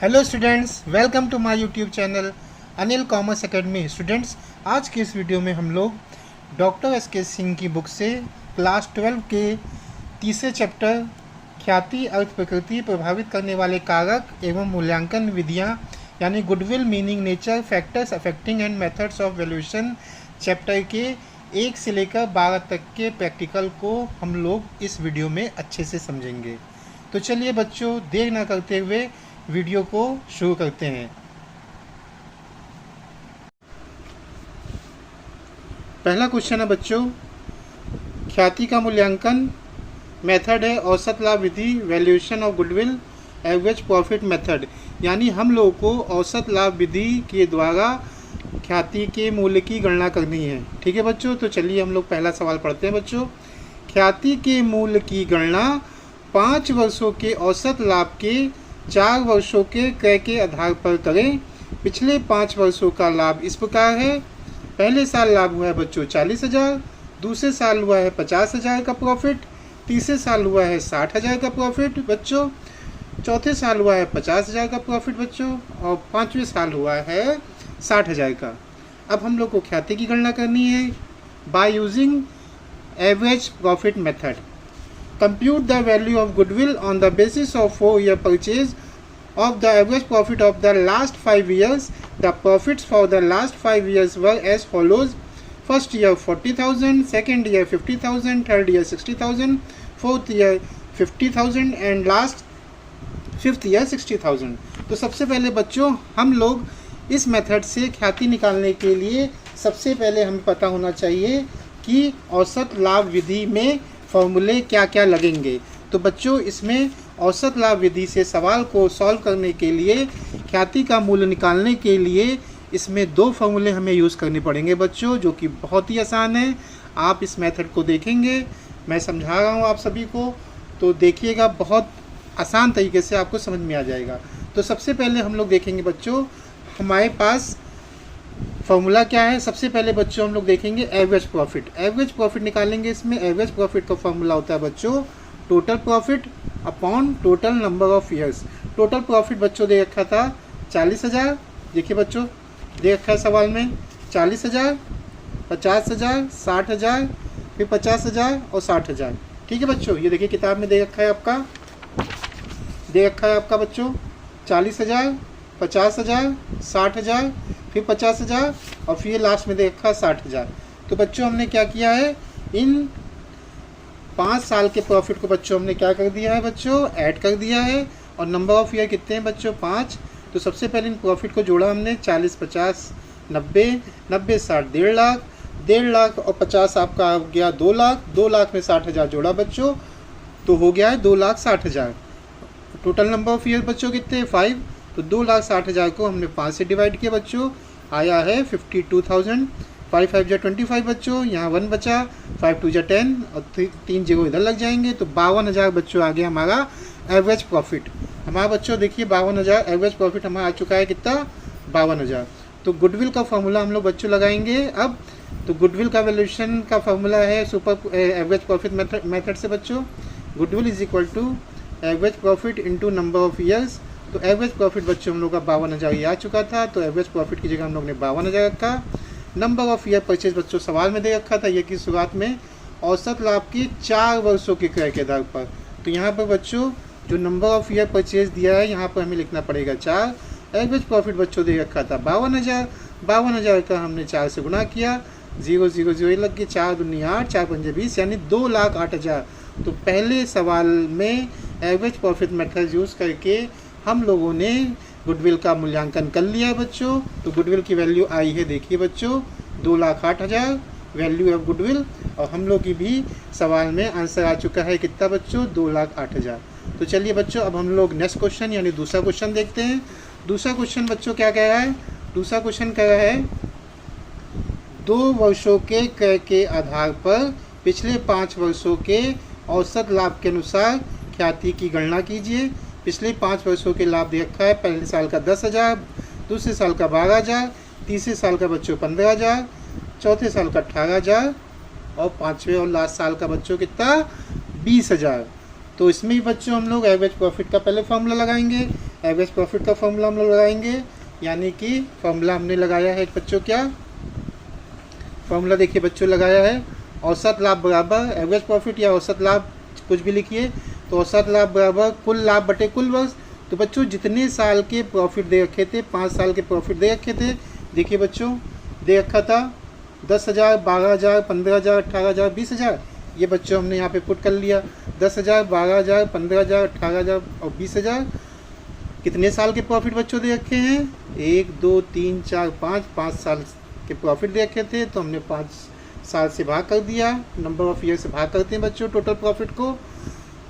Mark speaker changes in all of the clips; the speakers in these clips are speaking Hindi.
Speaker 1: Hello students, welcome to my YouTube channel Anil commerce academy. Students, आज के इस वीडियो में हम लोग डॉक्टर एस के सिंह की बुक से क्लास 12 के तीसरे चैप्टर ख्याति अर्थ प्रकृति प्रभावित करने वाले कारक एवं मूल्यांकन विधियाँ यानी goodwill meaning nature factors affecting and methods of valuation chapter के 1 से लेकर 12 तक के प्रैक्टिकल को हम लोग इस वीडियो में अच्छे से समझेंगे। तो चलिए बच्चों, देर न करते हुए वीडियो को शुरू करते हैं। पहला क्वेश्चन है बच्चों, ख्याति का मूल्यांकन मेथड है औसत लाभ विधि, valuation of goodwill, average profit method. यानी हम लोगों को औसत लाभ विधि के द्वारा ख्याति के मूल्य की गणना करनी है। ठीक है बच्चों, तो चलिए हम लोग पहला सवाल पढ़ते हैं बच्चों। ख्याति के मूल्य की गणना 5 वर्षों के औसत लाभ के 4 वर्षों के क्रय के आधार पर करें। पिछले 5 वर्षों का लाभ इस प्रकार है। पहले साल लाभ हुआ है बच्चों 40,000, दूसरे साल हुआ है 50,000 का प्रॉफिट, तीसरे साल हुआ है 60,000 का प्रॉफिट बच्चों, चौथे साल हुआ है 50,000 का प्रॉफिट बच्चों, और 5वें साल हुआ है 60,000 का। अब हम लोग को ख्याति की गणना करनी है by using average profit method. Compute the value of goodwill on the basis of 4-year purchase of the average profit of the last 5 years. The profits for the last 5 years were as follows: first year 40,000, second year 50,000, third year 60,000, fourth year 50,000 and last 5th year 60,000। तो सबसे पहले बच्चों हम लोग इस मेथड से ख्याति निकालने के लिए सबसे पहले हमें पता होना चाहिए कि औसत लाभ विधि में फॉर्मूले क्या क्या लगेंगे। तो बच्चों इसमें औसत लाभ विधि से सवाल को सॉल्व करने के लिए, ख्याति का मूल्य निकालने के लिए इसमें 2 फॉर्मूले हमें यूज़ करने पड़ेंगे बच्चों, जो कि बहुत ही आसान है। आप इस मेथड को देखेंगे, मैं समझा रहा हूँ आप सभी को, तो देखिएगा बहुत आसान तरीके से आपको समझ में आ जाएगा। तो सबसे पहले हम लोग देखेंगे बच्चों हमारे पास फॉर्मूला क्या है। सबसे पहले बच्चों हम लोग देखेंगे एवरेज प्रॉफिट। एवरेज प्रॉफिट निकालेंगे। इसमें एवरेज प्रॉफिट का फॉर्मूला होता है बच्चों total profit upon total number of years. Total profit बच्चों दे रखा था 40,000, देखिए बच्चों दे रखा है सवाल में 40,000, 50,000, 60,000, फिर 50,000 और 60,000। ठीक है बच्चों, ये देखिए किताब में दे रखा है आपका, दे रखा है आपका बच्चों 40,000, 50,000, 60,000, फिर 50,000 और फिर लास्ट में देखा 60,000। तो बच्चों हमने क्या किया है, इन 5 साल के प्रॉफिट को बच्चों हमने क्या कर दिया है बच्चों, ऐड कर दिया है। और नंबर ऑफ ईयर कितने हैं बच्चों, 5। तो सबसे पहले इन प्रॉफिट को जोड़ा हमने 40, 50, 90, 90, 60, 1.5 लाख, 1.5 लाख और 50 आपका आ गया 2 लाख, 2 लाख में 60,000 जोड़ा बच्चों तो हो गया है 2,60,000। टोटल नंबर ऑफ ईयर बच्चों कितने हैं, 5। तो 2,60,000 को हमने 5 से डिवाइड किया बच्चों, आया है 52,000। 5 5 जा 25 बच्चों, यहाँ 1 बचा, 5 2 जा 10 और 3 जीरो इधर लग जाएंगे। तो 52,000 बच्चों आ गया हमारा एवरेज प्रॉफिट। हमारा बच्चों देखिए 52,000 एवरेज प्रॉफिट हमारा आ चुका है कितना, 52,000। तो गुडविल का फॉर्मूला हम लोग बच्चों लगाएंगे अब। तो गुडविल का वैल्यूएशन का फॉर्मूला है सुपर एवरेज प्रॉफिट मेथड से बच्चों, goodwill is equal to average profit into number of years. तो एवरेज प्रॉफिट बच्चों हम लोग का 52,000 ये आ चुका था, तो एवरेज प्रॉफिट की जगह हम लोग ने 52,000 रखा। नंबर ऑफ ईयर परचेज बच्चों सवाल में दे रखा था ये की शुरुआत में औसत लाभ के 4 वर्षों के क्रय के आधार पर। तो यहाँ पर बच्चों जो नंबर ऑफ ईयर परचेज दिया है यहाँ पर हमें लिखना पड़ेगा 4। एवरेज प्रॉफिट बच्चों दे रखा था 52,000, 52,000 का हमने 4 से गुना किया, 0 0 0 लग के 4 दूनी 8, 4 पंजे 20 यानी 2,08,000। तो पहले सवाल में एवरेज प्रॉफिट मेथड यूज़ करके हम लोगों ने गुडविल का मूल्यांकन कर लिया है बच्चों। तो गुडविल की वैल्यू आई है, देखिए बच्चों 2,08,000 वैल्यू ऑफ गुडविल। और हम लोग की भी सवाल में आंसर आ चुका है कितना बच्चों, 2,08,000। तो चलिए बच्चों अब हम लोग नेक्स्ट क्वेश्चन यानी दूसरा क्वेश्चन देखते हैं। दूसरा क्वेश्चन बच्चों क्या कह रहा है, दूसरा क्वेश्चन कह रहा है 2 वर्षों के क्रय के आधार पर पिछले 5 वर्षों के औसत लाभ के अनुसार ख्याति की गणना कीजिए। पिछले 5 वर्षों के लाभ दे रखा है, पहले साल का 10,000, दूसरे साल का 12,000, तीसरे साल का बच्चों 15,000, चौथे साल का 18,000 और 5वें और लास्ट साल का बच्चों कितना 20,000। तो इसमें भी बच्चों हम लोग एवरेज प्रॉफिट का पहले फॉर्मूला लगाएंगे। एवरेज प्रॉफिट का फॉर्मूला हम लोग लगाएंगे, यानी कि फॉर्मूला हमने लगाया है बच्चों, क्या फॉर्मूला देखिए बच्चों लगाया है, औसत लाभ बराबर एवरेज प्रॉफिट या औसत लाभ कुछ भी लिखिए, तो औसत लाभ बराबर कुल लाभ बटे कुल वर्ष। तो बच्चों जितने साल के प्रॉफिट दे रखे थे, 5 साल के प्रॉफिट दे रखे थे, देखिए बच्चों दे रखा था 10,000, 12,000, 15,000, 18,000, 20,000, ये बच्चों हमने यहाँ पे पुट कर लिया। 10,000, 12,000, 15,000, 18,000 और 20,000 कितने साल के प्रॉफिट बच्चों दे रखे हैं, 1, 2, 3, 4, 5 साल के प्रॉफिट दे रखे थे, तो हमने 5 साल से भाग कर दिया, नंबर ऑफ ईयर से भाग करते हैं बच्चों टोटल प्रॉफिट को।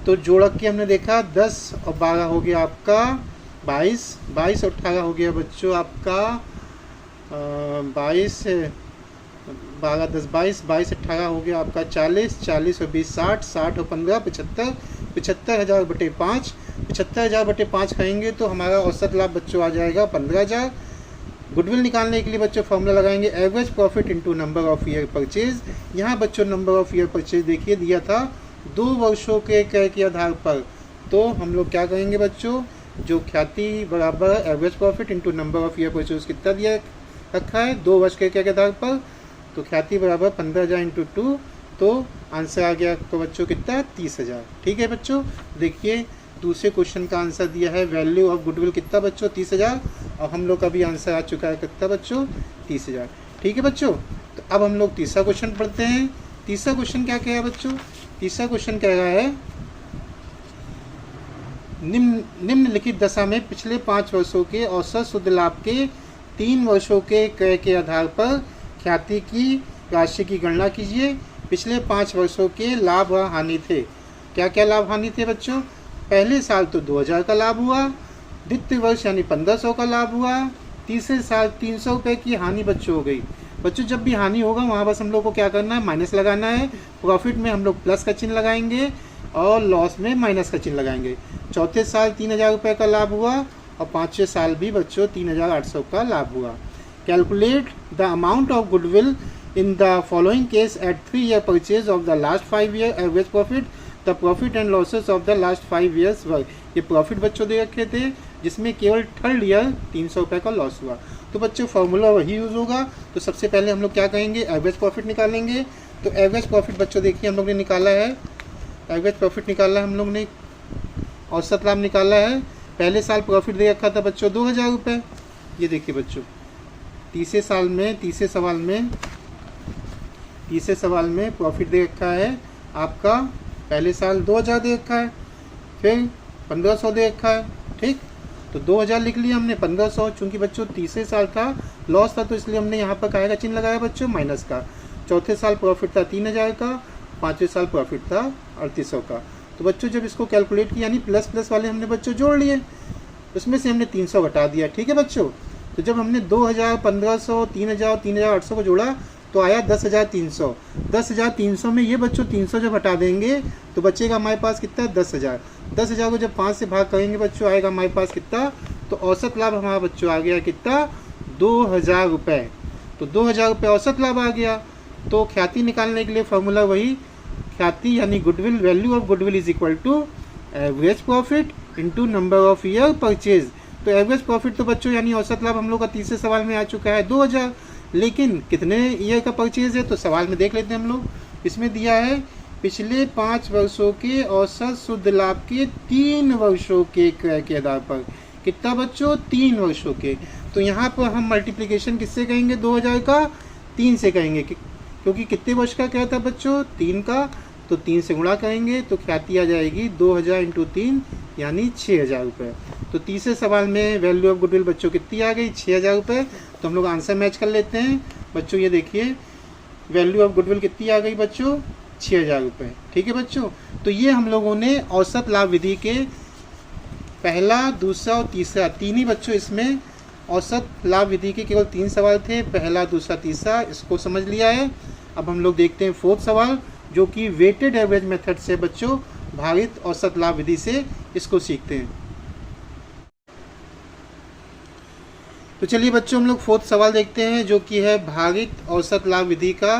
Speaker 1: तो जोड़ के हमने देखा 10 और 12 हो गया आपका 22, 22 और 18 हो गया बच्चों आपका 22, 12, 10, 22, 22, 18 हो गया आपका 40, 40 और 20, 60, 60 और 15, 75, 75,000 बटे 5, 75,000 बटे 5 खाएंगे तो हमारा औसत लाभ बच्चों आ जाएगा 15,000। गुडविल निकालने के लिए बच्चों फॉर्मूला लगाएंगे average profit into number of year purchase. यहाँ बच्चों नंबर ऑफ ईयर परचेज देखिए दिया था 2 वर्षों के क्रय के आधार पर, तो हम लोग क्या करेंगे बच्चों, जो ख्याति बराबर average profit into number of year purchase कितना दिया रखा है 2 वर्ष के क्रय के आधार पर, तो ख्याति बराबर 15,000 इंटू 2, तो आंसर आ गया तो बच्चों कितना 30,000। ठीक है बच्चों, देखिए दूसरे क्वेश्चन का आंसर दिया है वैल्यू ऑफ गुडविल कितना बच्चों 30,000, और हम लोग का भी आंसर आ चुका है कितना बच्चों 30,000। ठीक है बच्चों, तो अब हम लोग तीसरा क्वेश्चन पढ़ते हैं। तीसरा क्वेश्चन क्या कह रहा है बच्चों, तीसरा क्वेश्चन कह रहा है निम्नलिखित दशा में पिछले 5 वर्षों के औसत शुद्ध लाभ के 3 वर्षों के क्रय के आधार पर ख्याति की राशि की गणना कीजिए। पिछले 5 वर्षों के लाभ व हानि थे, क्या क्या लाभ हानि थे बच्चों, पहले साल तो 2,000 का लाभ हुआ, द्वितीय वर्ष यानी 1,500 का लाभ हुआ, तीसरे साल 300 रुपये की हानि बच्चों हो गई। बच्चों जब भी हानि होगा वहाँ बस हम लोग को क्या करना है, माइनस लगाना है। प्रॉफिट में हम लोग प्लस का चिन्ह लगाएंगे और लॉस में माइनस का चिन्ह लगाएंगे। चौथे साल 3,000 रुपये का लाभ हुआ और 5वें साल भी बच्चों 3,800 का लाभ हुआ। Calculate the amount of goodwill in the following case at 3 year purchase of the last 5 year average profit the profit and losses of the last 5 years were. ये प्रॉफिट बच्चों दे रखे थे जिसमें केवल 3rd ईयर 300 रुपये का लॉस हुआ, तो बच्चों फॉर्मूला वही यूज़ होगा। तो सबसे पहले हम लोग क्या करेंगे, एवरेज प्रॉफिट निकालेंगे। तो एवरेज प्रॉफिट बच्चों देखिए हम लोग ने निकाला है, एवरेज प्रॉफिट निकाला है हम लोग ने, औसत लाभ निकाला है। पहले साल प्रॉफिट दे रखा था बच्चों 2,000 रुपये, ये देखिए बच्चों तीसरे सवाल में प्रॉफिट दे रखा है आपका, पहले साल 2,000 दे रखा है, फिर 1,500 दे रखा है। ठीक, तो 2,000 लिख लिया हमने, 1,500 चूँकि बच्चों तीसरे साल था लॉस था तो इसलिए हमने यहाँ पर काय का चिन्ह लगाया बच्चों माइनस का। चौथे साल प्रॉफिट था 3,000 का, 5वें साल प्रॉफिट था 3,800 का। तो बच्चों जब इसको कैलकुलेट किया यानी प्लस प्लस वाले हमने बच्चों जोड़ लिए, उसमें से हमने 300 घटा दिया। ठीक है बच्चों, तो जब हमने 2,000, 1,500, 3,000 और 3,800 को जोड़ा तो आया 10,300। 10,300 में ये बच्चों 300 जब हटा देंगे तो बचेगा हमारे पास कितना 10,000। 10,000 को जब 5 से भाग करेंगे बच्चों आएगा हमारे पास कितना, तो औसत लाभ हमारा बच्चों आ गया कितना 2,000 रुपये। तो 2,000 रुपये औसत लाभ आ गया। तो ख्याति निकालने के लिए फॉर्मूला वही, ख्याति यानी goodwill, value of goodwill is equal to average profit into number of year purchase. तो एवरेज प्रॉफिट तो बच्चों यानी औसत लाभ हम लोग का तीसरे सवाल में आ चुका है 2,000, लेकिन कितने ईयर का परचेज है तो सवाल में देख लेते हैं हम लोग। इसमें दिया है पिछले 5 वर्षों के औसत शुद्ध लाभ के 3 वर्षों के क्रय के आधार पर, कितना बच्चों 3 वर्षों के। तो यहाँ पर हम मल्टीप्लिकेशन किससे करेंगे 2,000 का 3 से करेंगे, क्योंकि कितने वर्ष का क्या था बच्चों 3 का, तो 3 से गुणा करेंगे तो ख्याति आ जाएगी 2,000 इंटू 3 यानी 6,000 रुपये। तो तीसरे सवाल में वैल्यू ऑफ गुडविल बच्चों कितनी आ गई 6,000 रुपये। तो हम लोग आंसर मैच कर लेते हैं बच्चों, ये देखिए वैल्यू ऑफ गुडविल कितनी आ गई बच्चों 6,000 रुपये। ठीक है बच्चों, तो ये हम लोगों ने औसत लाभ विधि के पहला, दूसरा और तीसरा 3 ही बच्चों, इसमें औसत लाभ विधि के केवल 3 सवाल थे, पहला, दूसरा, तीसरा, इसको समझ लिया है। अब हम लोग देखते हैं 4th सवाल जो कि वेटेड एवरेज मेथड से बच्चों भारित औसत लाभ विधि से इसको सीखते हैं। तो चलिए बच्चों हम लोग 4th सवाल देखते हैं जो कि है भारित औसत लाभ विधि का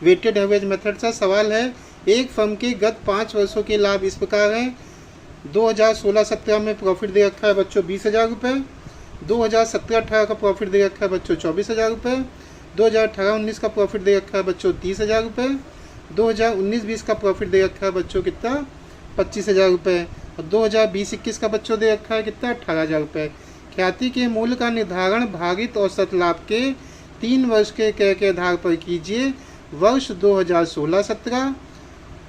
Speaker 1: वेटेड एवरेज मेथड का सवाल है। एक फर्म के गत 5 वर्षों के लाभ इस प्रकार हैं 2016-17 में प्रॉफिट दे रखा है बच्चों 20,000 रुपये। 2017-18 का प्रॉफिट दे रखा है बच्चों 24,000 रुपये। 2018-19 का प्रॉफिट दे रखा है बच्चों 30,000 रुपये। 2019-20 का प्रॉफिट दे रखा है बच्चों कितना 25,000 रुपये। और 2020-21 का बच्चों दे रखा है कितना 18,000 रुपये। ख्याति के मूल्य का निर्धारण भारित औसत लाभ के 3 वर्ष के क्रय के आधार पर कीजिए। वर्ष 2016-17,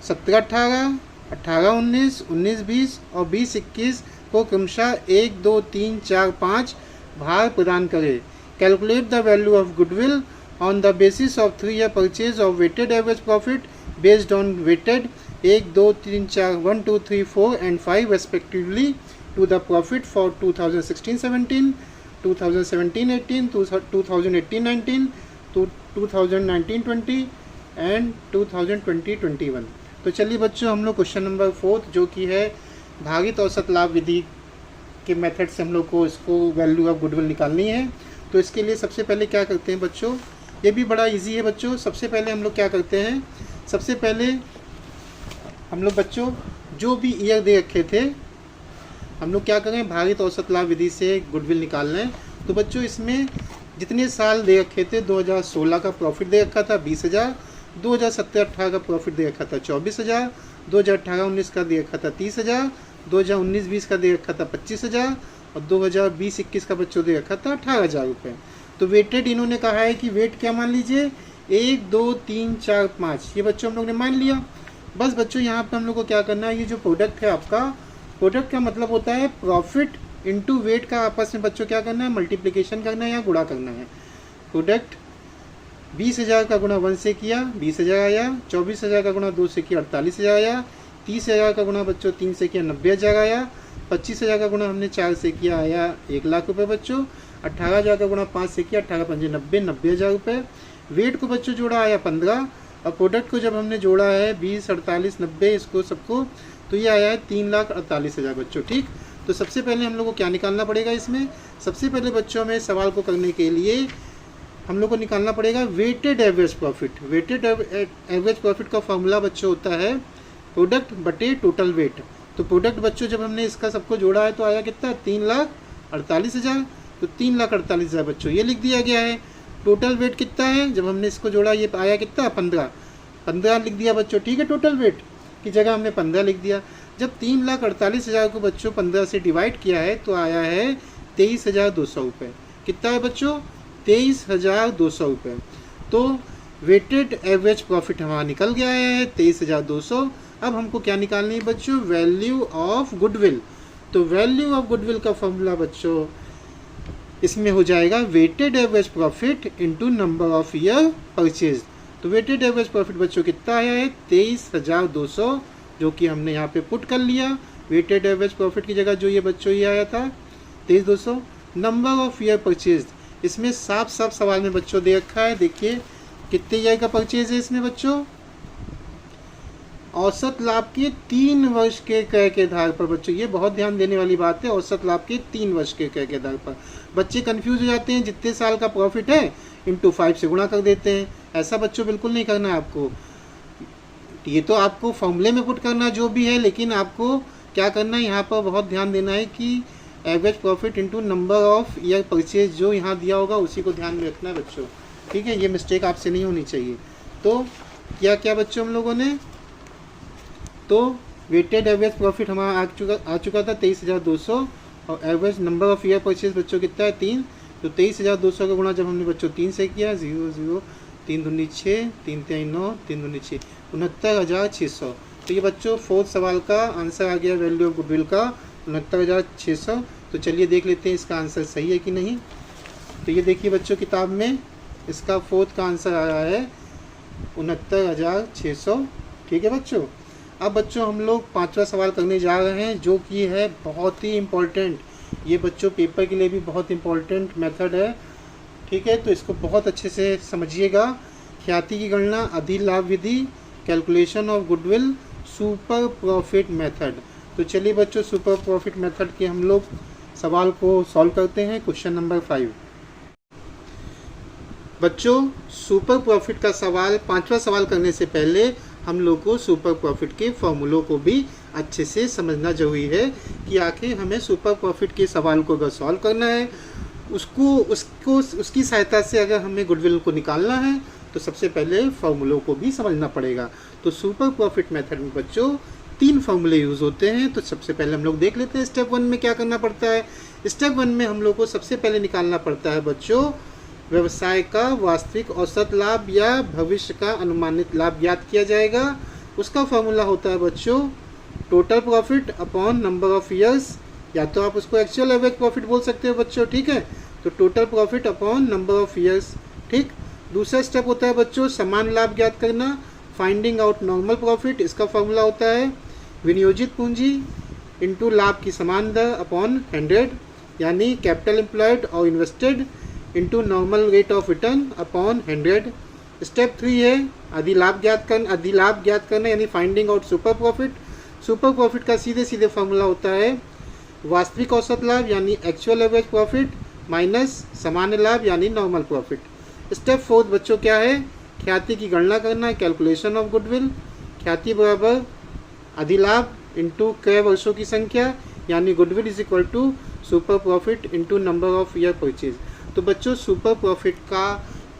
Speaker 1: 17-18, 18-19, 19-20 और 20-21 को क्रमशः 1, 2, 3, 4, 5 भार प्रदान करें। Calculate the value of goodwill on the basis of 3 year purchase of weighted average profit based on weighted 1, 2, 3, 4, 1, 2, 3, 4 and 5 respectively to the profit for 2016-17, 2017-18, 2018-19, 2019-20 and 2020-21। तो चलिए बच्चों हम लोग क्वेश्चन नंबर 4 जो कि है भारित औसत लाभ विधि के मेथड से हम लोग को इसको वैल्यू ऑफ गुडविल निकालनी है। तो इसके लिए सबसे पहले क्या करते हैं बच्चों, ये भी बड़ा इजी है बच्चों। सबसे पहले हम लोग क्या करते हैं, सबसे पहले हम लोग बच्चों जो भी ईयर दे रखे थे हम लोग क्या करें, भारित औसत लाभ विधि से गुडविल निकाल लें। तो बच्चों इसमें जितने साल दे रखे थे 2016 का प्रॉफिट दे रखा था 20,000, 2017-18 का प्रॉफिट दे रखा था 24,000, 2018-19 का दे रखा था 30,000, 2019-20 का दे रखा था 25,000 और 2020-21 का बच्चों दे रखा था 18,000 रुपये। तो वेटेड इन्होंने कहा है कि वेट क्या मान लीजिए 1, 2, 3, 4, 5 ये बच्चों हम लोग ने मान लिया। बस बच्चों यहाँ पे हम लोग को क्या करना है, ये जो प्रोडक्ट है आपका, प्रोडक्ट का मतलब होता है प्रॉफिट इनटू वेट का आपस में बच्चों क्या करना है, मल्टीप्लिकेशन करना है या गुणा करना है। प्रोडक्ट 20,000 का गुणा 1 से किया 20,000 आया, 24,000 का गुणा 2 से किया 48,000 आया, 30,000 का गुणा बच्चों 3 से किया 90,000 आया, 25,000 का गुणा हमने 4 से किया आया 1 लाख रुपये बच्चों, 18,000 का गुणा 5 से किया 18 5 90,000 रुपये। वेट को बच्चों जोड़ा आया 15 और प्रोडक्ट को जब हमने जोड़ा है 20, 48, 90 इसको सबको तो ये आया है 3,48,000 बच्चों। ठीक, तो सबसे पहले हम लोग को क्या निकालना पड़ेगा इसमें, सबसे पहले बच्चों में सवाल को करने के लिए हम लोग को निकालना पड़ेगा weighted average profit. Weighted average profit का फॉर्मूला बच्चों होता है प्रोडक्ट बटे टोटल वेट। तो प्रोडक्ट बच्चों जब हमने इसका सबको जोड़ा है तो आया कितना 3,48,000, तो 3,48,000 बच्चों ये लिख दिया गया है। टोटल वेट कितना है, जब हमने इसको जोड़ा ये आया कितना 15 लिख दिया बच्चों। ठीक है, टोटल वेट की जगह हमने 15 लिख दिया। जब 3,48,000 को बच्चों 15 से डिवाइड किया है तो आया है 23,200 रुपये। कितना है बच्चों 23,200 रुपये। तो वेटेड एवरेज प्रॉफिट हमारा निकल गया है 23,200। अब हमको क्या निकालनी है बच्चों, वैल्यू ऑफ गुडविल। तो वैल्यू ऑफ गुडविल का फॉर्मूला बच्चों इसमें हो जाएगा weighted average profit into number of year purchase. तो वेटेड एवरेज प्रॉफिट बच्चों कितना आया है 23,200 जो कि हमने यहाँ पे पुट कर लिया। वेटेड एवरेज प्रॉफिट की जगह जो ये बच्चों ये आया था 23,200। नंबर ऑफ ईयर परचेज इसमें साफ साफ सवाल में बच्चों दे रखा है, देखिए कितने ईयर का परचेज है इसमें बच्चों, औसत लाभ के 3 वर्ष के क्रय के आधार पर। बच्चों ये बहुत ध्यान देने वाली बात है, औसत लाभ के 3 वर्ष के क्रय के आधार पर। बच्चे कंफ्यूज हो जाते हैं, जितने साल का प्रॉफिट है इंटू 5 से गुणा कर देते हैं। ऐसा बच्चों बिल्कुल नहीं करना है आपको, ये तो आपको फॉर्मूले में पुट करना जो भी है, लेकिन आपको क्या करना है यहाँ पर बहुत ध्यान देना है कि average profit into number of year purchase जो यहाँ दिया होगा उसी को ध्यान में रखना है बच्चों। ठीक है, ये मिस्टेक आपसे नहीं होनी चाहिए। तो क्या क्या बच्चों हम लोगों ने, तो वेटेड एवरेज प्रॉफिट हमारा आ चुका था 23,200 और average number of year purchase बच्चों कितना है 3। तो 23,200 का गुणा जब हमने बच्चों 3 से किया 0 0 3 दूनी 6 3 3 9 3 दूनी 6 69,600। तो ये बच्चों 4th सवाल का आंसर आ गया वैल्यू ऑफ गुडविल का 69,600। तो चलिए देख लेते हैं इसका आंसर सही है कि नहीं। तो ये देखिए बच्चों किताब में इसका 4th का आंसर आया है 69,600। ठीक है बच्चों, अब बच्चों हम लोग 5वां सवाल करने जा रहे हैं जो कि है बहुत ही इम्पोर्टेंट। ये बच्चों पेपर के लिए भी बहुत इम्पोर्टेंट मेथड है। ठीक है, तो इसको बहुत अच्छे से समझिएगा। ख्याति की गणना, अधिलाभ विधि, calculation of goodwill, super profit method. तो चलिए बच्चों सुपर प्रॉफिट मेथड के हम लोग सवाल को सॉल्व करते हैं। क्वेश्चन नंबर 5 बच्चों, सुपर प्रॉफिट का सवाल 5वां सवाल करने से पहले हम लोग को सुपर प्रॉफिट के फॉर्मूलों को भी अच्छे से समझना जरूरी है कि आखिर हमें सुपर प्रॉफिट के सवाल को अगर सॉल्व करना है, उसकी सहायता से अगर हमें गुडविल को निकालना है तो सबसे पहले फॉर्मूलों को भी समझना पड़ेगा। तो सुपर प्रॉफिट मेथड में बच्चों 3 फॉर्मूले यूज़ होते हैं। तो सबसे पहले हम लोग देख लेते हैं स्टेप 1 में क्या करना पड़ता है। स्टेप 1 में हम लोग को सबसे पहले निकालना पड़ता है बच्चों व्यवसाय का वास्तविक औसत लाभ या भविष्य का अनुमानित लाभ ज्ञात किया जाएगा। उसका फॉर्मूला होता है बच्चों total profit upon number of years, या तो आप उसको एक्चुअल एवरेज प्रॉफिट बोल सकते हो बच्चों, ठीक है। तो total profit upon number of years, ठीक। दूसरा स्टेप होता है बच्चों समान लाभ ज्ञात करना, फाइंडिंग आउट नॉर्मल प्रॉफिट। इसका फॉर्मूला होता है विनियोजित पूंजी इनटू लाभ की समान दर अपॉन 100, यानी कैपिटल एम्प्लॉयड और invested into normal rate of return upon 100। Step 3 है अधिलाभ ज्ञात करना यानी finding out super profit. Super profit का सीधे फॉर्मूला होता है वास्तविक औसत लाभ यानी एक्चुअल एवरेज प्रॉफिट माइनस सामान्य लाभ यानी नॉर्मल प्रॉफिट। स्टेप 4 बच्चों क्या है ख्याति की गणना करना, कैलकुलेशन ऑफ गुडविल। ख्याति बराबर अधिलाभ इंटू क्रय वर्षों की संख्या यानी goodwill is equal to super profit into number of year purchase. तो बच्चों सुपर प्रॉफिट का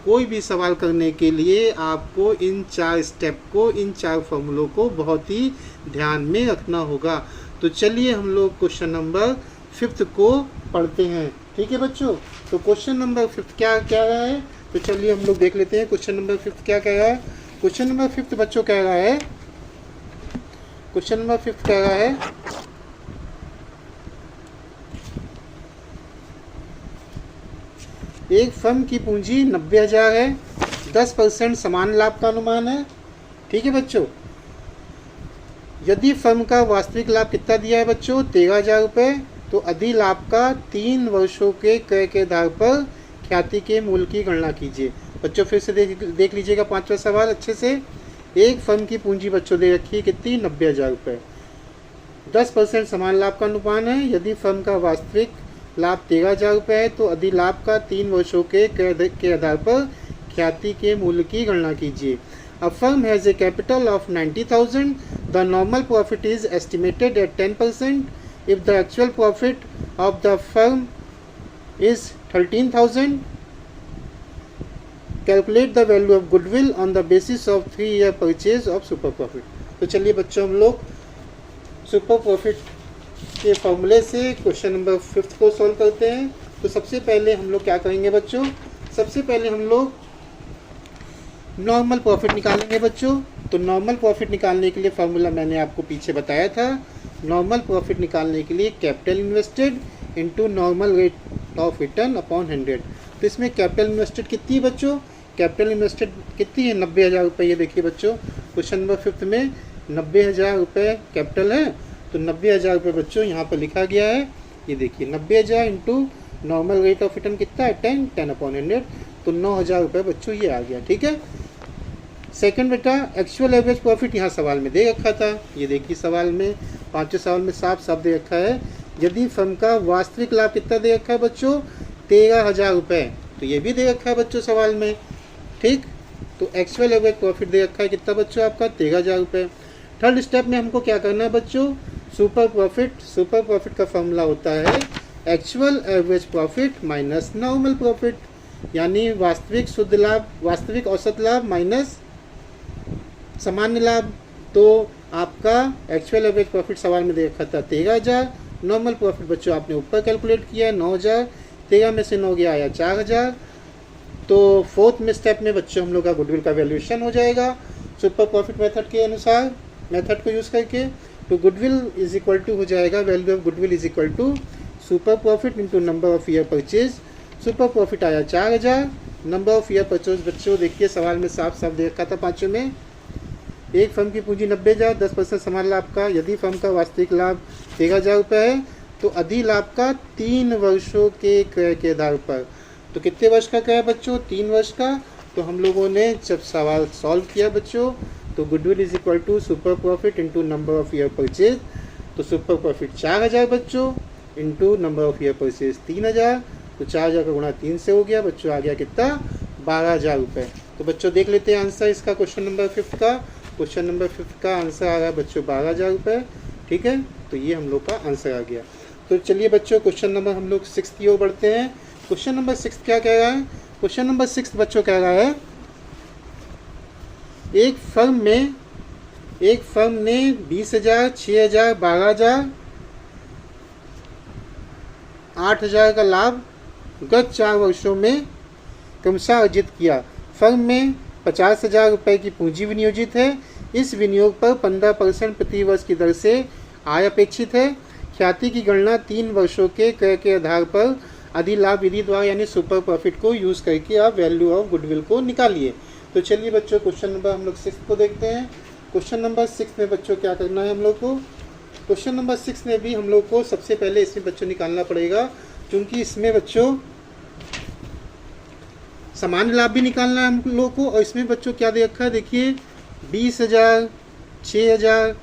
Speaker 1: कोई भी सवाल करने के लिए आपको इन 4 स्टेप को, इन 4 फॉर्मूलों को बहुत ही ध्यान में रखना होगा। तो चलिए हम लोग क्वेश्चन नंबर 5 को पढ़ते हैं, ठीक है बच्चों। तो क्वेश्चन नंबर 5 क्या रहा है, तो चलिए हम लोग देख लेते हैं क्वेश्चन नंबर 5 क्या कह रहा है। क्वेश्चन नंबर 5 बच्चों कह रहा है, क्वेश्चन नंबर 5 कह रहा है एक फर्म की पूंजी 90,000 है, 10% समान लाभ का अनुमान है, ठीक है बच्चों। यदि फर्म का वास्तविक लाभ कितना दिया है बच्चों 13,000 रुपये, तो अधिलाभ का 3 वर्षों के क्रय के आधार पर ख्याति के मूल्य की गणना कीजिए। बच्चों फिर से देख लीजिएगा 5वां सवाल अच्छे से। एक फर्म की पूंजी बच्चों दे रखी है कितनी 90,000 रुपये, 10% समान लाभ का अनुमान है। यदि फर्म का वास्तविक लाभ 13,000 रुपये है तो अधिलाभ का 3 वर्षों के क्रय के आधार पर ख्याति के मूल्य की गणना कीजिए। A firm has a capital of 90,000. The normal profit is estimated at 10%. If the actual profit of the firm is 13,000, calculate the value of goodwill on the basis of 3-year purchase of super profit. तो चलिए बच्चों हम लोग सुपर प्रॉफिट के फॉर्मूले से क्वेश्चन नंबर 5 को सॉल्व करते हैं। तो सबसे पहले हम लोग क्या करेंगे बच्चों, सबसे पहले हम लोग नॉर्मल प्रॉफिट निकालेंगे बच्चों। तो नॉर्मल प्रॉफिट निकालने के लिए फार्मूला मैंने आपको पीछे बताया था। नॉर्मल प्रॉफिट निकालने के लिए capital invested into normal rate of return upon 100। तो इसमें कैपिटल इन्वेस्टेड कितनी है बच्चों, कैपिटल इन्वेस्टेड कितनी है 90,000 रुपये। ये देखिए बच्चों क्वेश्चन नंबर 5 में 90,000 रुपये कैपिटल है। तो 90,000 रुपये बच्चों यहाँ पर लिखा गया है। ये देखिए 90,000 into normal rate of return कितना है 10 अपॉन 100, तो 9,000 रुपये बच्चों ये आ गया, ठीक है। सेकंड बेटा एक्चुअल एवरेज प्रॉफिट यहाँ सवाल में दे रखा था। ये देखिए सवाल में 5वें सवाल में साफ दे रखा है यदि फर्म का वास्तविक लाभ कितना दे रखा है बच्चों 13,000 रुपये, तो ये भी दे रखा है बच्चों सवाल में, ठीक। तो एक्चुअल एवरेज प्रॉफिट दे रखा है कितना बच्चों आपका 13,000 रुपये। थर्ड स्टेप में हमको क्या करना है बच्चों सुपर प्रॉफिट का फॉर्मूला होता है actual average profit minus normal profit, यानी वास्तविक शुद्ध लाभ, वास्तविक औसत लाभ माइनस सामान्य लाभ। तो आपका एक्चुअल एवरेज प्रॉफिट सवाल में दे रखा था 13,000, नॉर्मल प्रॉफिट बच्चों आपने ऊपर कैलकुलेट किया है 9,000, 13 में से 9 गया आया 4,000। तो फोर्थ में स्टेप में बच्चों हम लोग का गुडविल का वैल्यूएशन हो जाएगा सुपर प्रॉफिट मेथड के अनुसार, मेथड को यूज़ करके। तो गुडविल इज इक्वल टू हो जाएगा value of goodwill is equal to super profit into number of year purchase. Super profit आया 4,000, नंबर ऑफ ईयर परचेज बच्चों देखिए सवाल में साफ दे रखा था 5वें में। एक फर्म की पूंजी 90,000, 10% समान लाभ का। यदि फर्म का वास्तविक लाभ 13,000 रुपये है तो अधिलाभ का 3 वर्षों के क्रय के आधार पर। तो कितने वर्ष का क्रय बच्चों 3 वर्ष का। तो हम लोगों ने जब सवाल सॉल्व किया बच्चों तो goodwill is equal to super profit into number of year purchase. तो सुपर प्रॉफिट 4,000 बच्चों into number of year purchase 3,000, तो 4,000 का गुणा 3 से हो गया बच्चों, आ गया कितना 12,000 रुपये। तो बच्चों देख लेते हैं आंसर इसका क्वेश्चन नंबर 5 का। क्वेश्चन नंबर 5 का आंसर आ रहा है बच्चों 12,000 रुपये, ठीक है, तो ये हम लोग का आंसर आ गया। तो चलिए बच्चों क्वेश्चन नंबर हम लोग 6 की ओर बढ़ते हैं। क्वेश्चन नंबर 6 क्या कह रहा है? क्वेश्चन नंबर 6 बच्चों कह रहा है एक फर्म ने 20,000, 6,000, 12,000, 8,000 का लाभ गत 4 वर्षों में क्रमशः अर्जित किया। फर्म में 50,000 रुपये की पूंजी विनियोजित है। इस विनियोग पर 15% प्रति वर्ष की दर से आय अपेक्षित है। ख्याति की गणना 3 वर्षों के क्रय के आधार पर अधिलाभ विधि द्वारा यानी सुपर प्रॉफिट को यूज करके आप वैल्यू ऑफ गुडविल को निकालिए। तो चलिए बच्चों क्वेश्चन नंबर हम लोग 6 को देखते हैं। क्वेश्चन नंबर 6 में बच्चों क्या करना है हम लोग को? क्वेश्चन नंबर 6 में भी हम लोग को सबसे पहले इसमें बच्चों निकालना पड़ेगा, क्योंकि इसमें बच्चों सामान्य लाभ भी निकालना है हम लोग को। और इसमें बच्चों क्या दे रखा है देखिए, 20,000, 6,000,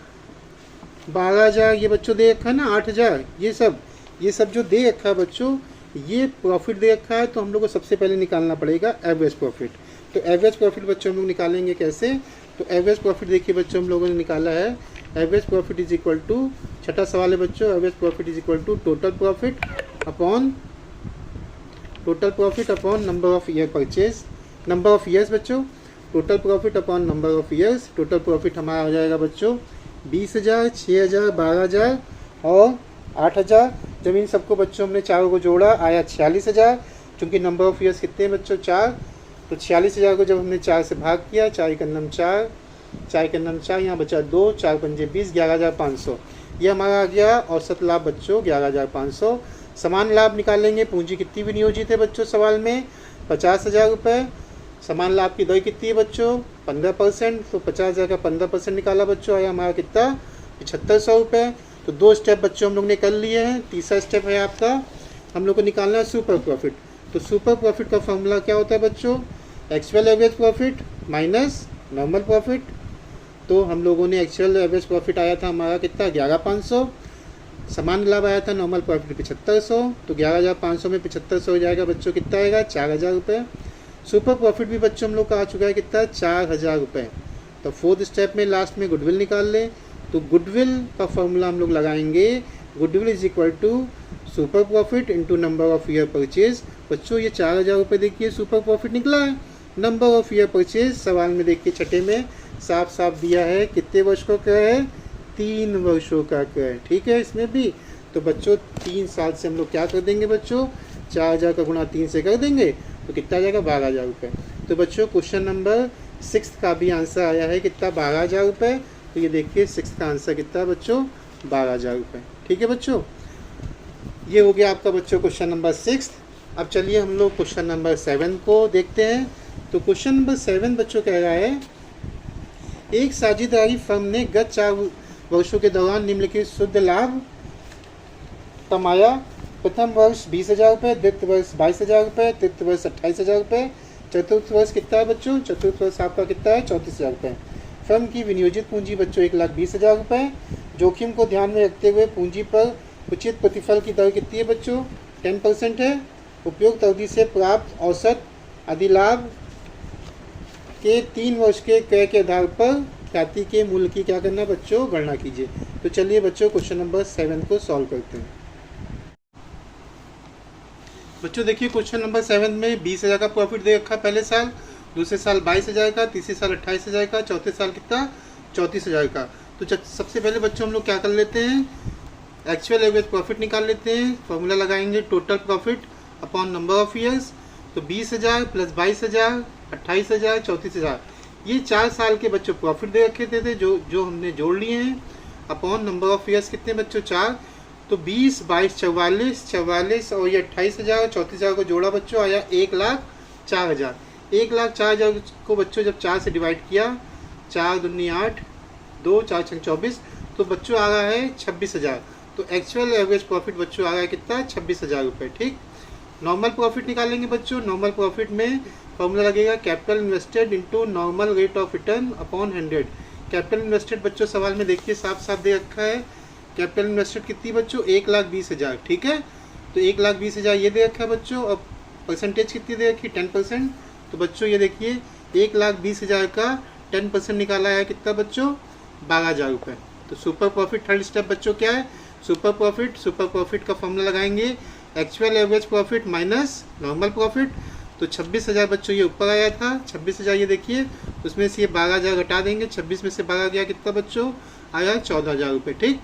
Speaker 1: 12,000 ये बच्चों दे रखा है ना, 8,000, ये सब जो दे रखा है बच्चों, ये प्रॉफिट दे रखा है। तो हम लोग को सबसे पहले निकालना पड़ेगा एवरेज प्रॉफिट। तो एवरेज प्रॉफिट बच्चों हम लोग निकालेंगे कैसे? तो एवरेज प्रॉफिट देखिए बच्चों हम लोगों ने निकाला है, average profit is equal to, छठा सवाल है बच्चों, average profit is equal to total profit upon number of year purchase, number of years बच्चों, total profit upon number of years. Total profit हमारा हो जाएगा बच्चों 20,000, 6,000, 12,000 और 8,000। जब इन सबको बच्चों हमने चारों को जोड़ा आया 46,000, क्योंकि नंबर ऑफ ईयर्स कितने हैं बच्चों? 4। तो 46,000 को जब हमने 4 से भाग किया, 4 का नम 4, 4 का नम 4, यहाँ बचा 2, 4 पंजे 20, 11,500। ये हमारा आ गया औसत लाभ बच्चों 11,500। समान लाभ निकालेंगे, पूंजी कितनी विनियोजित है बच्चों सवाल में? 50,000 रुपये। समान लाभ की दर कितनी है बच्चों? 15%। तो 50,000 का 15% निकाला बच्चों, आया हमारा कितना? 7,500 रुपये। तो 2 स्टेप बच्चों हम लोग ने कर लिए हैं। तीसरा स्टेप है आपका, हम लोग को निकालना है सुपर प्रॉफिट। तो सुपर प्रॉफिट का फॉर्मूला क्या होता है बच्चों? Actual average profit minus normal profit. तो हम लोगों ने एक्चुअल एवरेज प्रॉफिट आया था हमारा कितना? 11,500। समान लाभ आया था नॉर्मल प्रॉफिट 7,500। तो 11,500 में 7,500 हो जाएगा बच्चों, कितना आएगा? 4,000 रुपये। सुपर प्रॉफिट भी बच्चों हम लोग का आ चुका है कितना? 4,000 रुपये। तो 4th स्टेप में लास्ट में गुडविल निकाल लें। तो गुडविल का फॉर्मूला हम लोग लगाएंगे, goodwill is equal to super profit into number of year purchase. बच्चों ये 4,000 रुपये देखिए सुपर प्रॉफिट निकला है। नंबर ऑफ ईयर परचेज सवाल में देखिए छठे में साफ साफ दिया है, कितने वर्ष का क्रय है? 3 वर्षों का क्रय। ठीक है, इसमें भी तो बच्चों 3 साल से हम लोग क्या कर देंगे बच्चों? 4,000 का गुणा 3 से कर देंगे, तो कितना आ जाएगा? 12,000 रुपये। तो बच्चों क्वेश्चन नंबर 6 का भी आंसर आया है कितना? 12,000 रुपये। तो ये देखिए 6 का आंसर कितना है बच्चों? 12,000 रुपये। ठीक है बच्चों, ये हो गया आपका बच्चों क्वेश्चन नंबर 6। अब चलिए हम लोग क्वेश्चन नंबर 7 को देखते हैं। तो क्वेश्चन नंबर 7 बच्चों कह रहा है एक साझेदारी फर्म ने गत 4 वर्षों के दौरान निम्नलिखित शुद्ध लाभ कमाया। प्रथम वर्ष 20,000 रुपये, द्वितीय वर्ष 22,000 रुपये, तृतीय वर्ष 28,000 रुपये, चतुर्थ वर्ष कितना है बच्चों? चतुर्थ वर्ष आपका कितना है? 34,000 रुपये। फर्म की विनियोजित पूंजी बच्चों 1,20,000 रुपये। जोखिम को ध्यान में रखते हुए पूंजी पर उचित प्रतिफल की दर कितनी है बच्चों? 10% है। उपयुक्त अवधि से प्राप्त औसत अधिलाभ के 3 वर्ष के क्रय के आधार पर ख्याति के मूल्य की क्या करना बच्चों? गणना कीजिए। तो चलिए बच्चों क्वेश्चन नंबर 7 को सॉल्व करते हैं। बच्चों देखिए क्वेश्चन नंबर 7 में 20,000 का प्रॉफिट दे रखा पहले साल, दूसरे साल 22,000 का, तीसरे साल 28,000 का, चौथे साल कितना? 34,000 का। तो सबसे पहले बच्चों हम लोग क्या कर लेते हैं? एक्चुअल एवरेज प्रॉफिट निकाल लेते हैं। फॉर्मूला लगाएंगे total profit upon number of years. तो 20,000 प्लस 22,000, 28,000, 34,000, ये 4 साल के बच्चों प्रॉफिट दे रखे थे जो हमने जोड़ लिए हैं अपॉन नंबर ऑफ ईयर्स कितने बच्चों? 4। तो 20, 22, 44 और ये 28,000 और 34,000 को जोड़ा बच्चों, आया 1,04,000। 1,04,000 को बच्चों जब 4 से डिवाइड किया, 4 दूनी 8, 2 4 6 24, तो बच्चों आ रहा है 26,000। तो एक्चुअल एवरेज प्रॉफिट बच्चों आ रहा है कितना? 26,000 रुपये। ठीक, नॉर्मल प्रॉफिट निकालेंगे बच्चों। नॉर्मल प्रॉफिट में फॉर्मूला लगेगा capital invested into normal rate of return upon 100। Capital invested बच्चों सवाल में देखिए साफ साफ दे रखा है। कैपिटल इन्वेस्टेड कितनी बच्चों? 1,20,000। ठीक है, तो 1,20,000 ये दे रखा है बच्चों। और परसेंटेज कितनी दे रखी? 10%। तो बच्चों ये देखिए 1,20,000 का 10% निकाला है कितना बच्चों? 12,000 रुपये। तो सुपर प्रॉफिट थर्ड स्टेप बच्चों क्या है, सुपर प्रॉफिट का फॉर्मूला लगाएंगे actual average profit minus normal profit. तो 26,000 बच्चों ये ऊपर आया था, 26,000 ये देखिए, उसमें से ये 12,000 घटा देंगे, 26 में से 12 गया कितना बच्चों आया 14,000 रुपये। ठीक,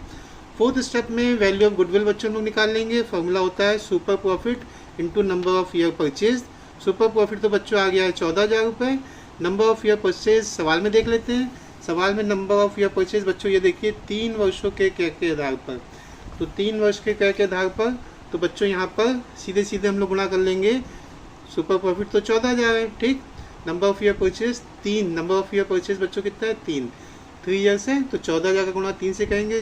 Speaker 1: फोर्थ स्टेप में वैल्यू ऑफ गुडविल बच्चों लोग निकाल लेंगे। फॉर्मूला होता है super profit into number of year purchase. Super profit तो बच्चों आ गया है 14,000 रुपये। नंबर ऑफ ईयर परचेज सवाल में देख लेते हैं। सवाल में नंबर ऑफ ईयर परचेज बच्चों ये देखिए 3 वर्षों के क्रय के आधार पर, तो 3 वर्ष के क्रय के आधार पर तो बच्चों यहाँ पर सीधे सीधे हम लोग गुणा कर लेंगे। सुपर प्रॉफिट तो 14,000 है, ठीक, number of year purchase 3, number of year purchase बच्चों कितना है 3 ईयर्स है, तो 14,000 का गुणा 3 से करेंगे,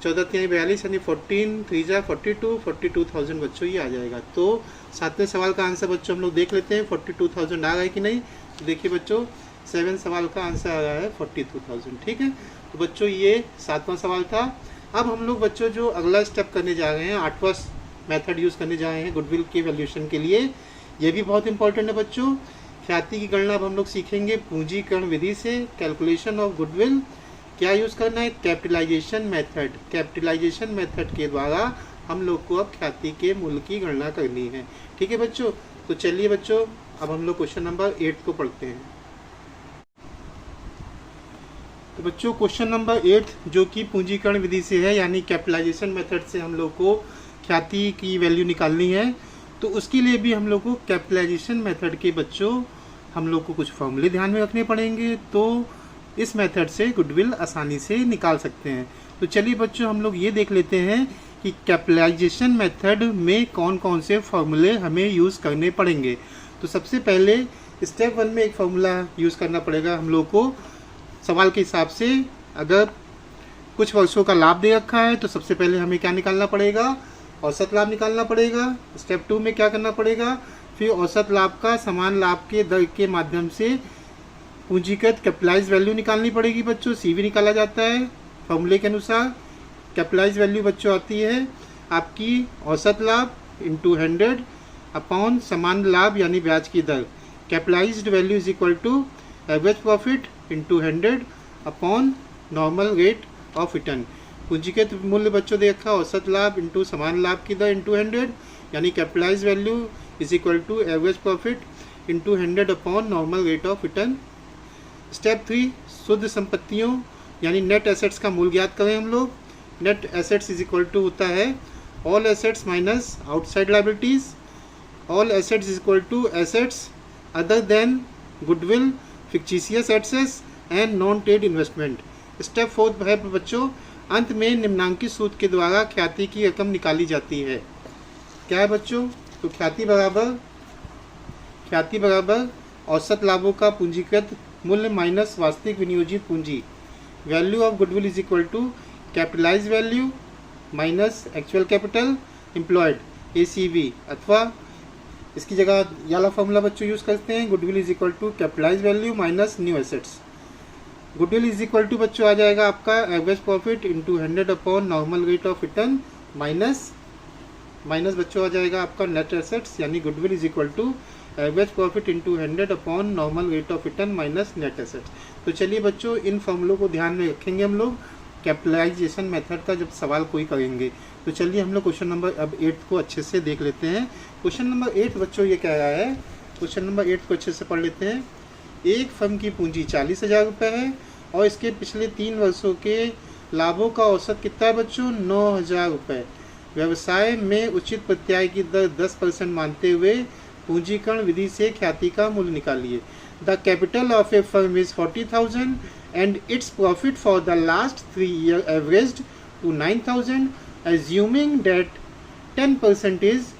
Speaker 1: 14 3 42 यानी 14 3 जा 42,000 बच्चों ये आ जाएगा। तो सातवें सवाल का आंसर बच्चों हम लोग देख लेते हैं 42,000 आ रहा है कि नहीं। तो देखिए बच्चों 7 सवाल का आंसर आ रहा है 42,000। ठीक है, तो बच्चों ये 7वां सवाल था। अब हम लोग बच्चों जो अगला स्टेप करने जा रहे हैं, 8वां मेथड यूज़ करने जा रहे हैं गुडविल के वैल्यूएशन के लिए। ये भी बहुत इंपॉर्टेंट है बच्चों। ख्याति की गणना अब हम लोग सीखेंगे पूंजीकरण विधि से, कैलकुलेशन ऑफ गुडविल। क्या यूज़ करना है, कैपिटलाइजेशन मेथड। कैपिटलाइजेशन मेथड के द्वारा हम लोग को अब ख्याति के मूल्य की गणना करनी है। ठीक है बच्चों, तो चलिए बच्चों अब हम लोग क्वेश्चन नंबर 8 को पढ़ते हैं। तो बच्चों क्वेश्चन नंबर 8 जो कि पूंजीकरण विधि से है, यानी कैपिटलाइजेशन मेथड से हम लोग को ख्याति की वैल्यू निकालनी है। तो उसके लिए भी हम लोग को कैपिटलाइजेशन मेथड के बच्चों हम लोग को कुछ फॉर्मूले ध्यान में रखने पड़ेंगे, तो इस मेथड से गुडविल आसानी से निकाल सकते हैं। तो चलिए बच्चों हम लोग ये देख लेते हैं कि कैपिटलाइजेशन मेथड में कौन कौन से फॉर्मूले हमें यूज़ करने पड़ेंगे। तो सबसे पहले स्टेप 1 में एक फार्मूला यूज़ करना पड़ेगा हम लोग को सवाल के हिसाब से। अगर कुछ वर्षों का लाभ दे रखा है तो सबसे पहले हमें क्या निकालना पड़ेगा, औसत लाभ निकालना पड़ेगा। स्टेप 2 में क्या करना पड़ेगा, फिर औसत लाभ का समान लाभ के दर के माध्यम से पूंजीगत कैपिटलाइज वैल्यू निकालनी पड़ेगी बच्चों। सीवी निकाला जाता है फॉर्मूले के अनुसार। कैपिटलाइज वैल्यू बच्चों आती है आपकी औसत लाभ इंटू 100 अपॉन समान लाभ यानी ब्याज की दर। Capitalized value is equal to average profit into 100 upon normal rate of return. पूंजीगत मूल्य बच्चों दे रखा औसत लाभ इंटू समान लाभ की दर इंटू 100, यानी capitalise value is equal to average profit into 100 upon normal rate of return. Step 3 शुद्ध संपत्तियों यानी नेट एसेट्स का मूल्य ज्ञात करें हम लोग। Net assets is equal to होता है all assets minus outside liabilities. All assets is equal to assets other than goodwill, fictitious assets and non trade investment. Step 4 है बच्चों, अंत में निम्नांकित सूत्र के द्वारा ख्याति की रकम निकाली जाती है। क्या है बच्चों, तो ख्याति बराबर औसत लाभों का पूंजीगत मूल्य माइनस वास्तविक विनियोजित पूंजी। Value of goodwill is equal to capitalise value minus actual capital employed ACV, अथवा इसकी जगह ये वाला फॉर्मूला बच्चों यूज़ करते हैं, goodwill is equal to capitalise value minus new assets. Goodwill is equal to बच्चों आ जाएगा आपका average profit into 100 upon normal rate of return minus बच्चों आ जाएगा आपका नेट एसेट्स, यानी goodwill is equal to average profit into 100 upon normal rate of return minus net assets. तो चलिए बच्चों इन फॉर्मूलों को ध्यान में रखेंगे हम लोग कैपिटलाइजेशन मेथड का जब सवाल कोई करेंगे। तो चलिए हम लोग क्वेश्चन नंबर अब 8 को अच्छे से देख लेते हैं। क्वेश्चन नंबर 8 बच्चों ये कह रहा है, क्वेश्चन नंबर 8 को अच्छे से पढ़ लेते हैं। एक फर्म की पूंजी 40,000 रुपये है और इसके पिछले 3 वर्षों के लाभों का औसत कितना है बच्चों, 9,000 रुपये। व्यवसाय में उचित प्रत्याय की दर 10% मानते हुए पूंजीकरण विधि से ख्याति का मूल्य निकालिए। The capital of a firm is 40,000 and its profit for the last 3 years averaged to 9,000, assuming that 10% is